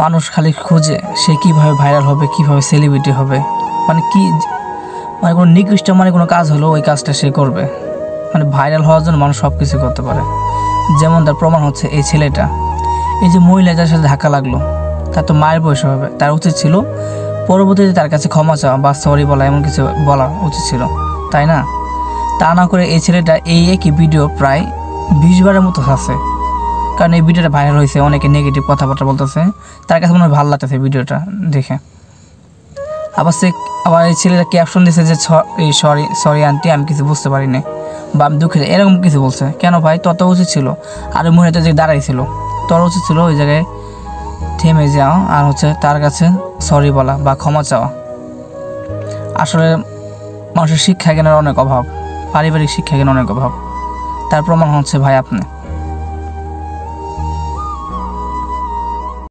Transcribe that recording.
মানুষ খালি খুঁজে সে কীভাবে ভাইরাল হবে, কীভাবে সেলিব্রিটি হবে, মানে কি মানে কোনো নিকৃষ্ট মানে কোনো কাজ হলো ওই কাজটা সে করবে। মানে ভাইরাল হওয়ার জন্য মানুষ সব কিছু করতে পারে। যেমন তার প্রমাণ হচ্ছে এই ছেলেটা, এই যে মহিলা যার সাথে ধাক্কা লাগলো, তার তো মায়ের বয়স হবে, তার উচিত ছিল পরবর্তীতে তার কাছে ক্ষমা চাওয়া বা সরি বলা, এমন কিছু বলা উচিত ছিল, তাই না? তা না করে এই ছেলেটা এই একই ভিডিও প্রায় 20 বারের মতো আছে। কারণ এই ভিডিওটা ভাইরাল হয়েছে, অনেকে নেগেটিভ কথাবার্তা বলতেছে, তার কাছে মনে হয় ভালো লাগতেছে ভিডিওটা দেখে। আবার এই ছেলেটা ক্যাপশন দিয়েছে যে সরি আন্টি, আমি কিছু বুঝতে পারিনি বা আমি দুঃখিত, এরকম কিছু বলছে। কেন ভাই? তোর তো উচিত ছিল, আর ওই মহিলাটা যে দাঁড়াইছিল, তোর উচিত ছিল ওই জায়গায় থেমে যাওয়া আর তার কাছে সরি বলা বা ক্ষমা চাওয়া। আসলে মানুষের শিক্ষা জ্ঞানের অনেক অভাব, পারিবারিক শিক্ষা জ্ঞানের অনেক অভাব। তার প্রমাণ হচ্ছে ভাই আপনি।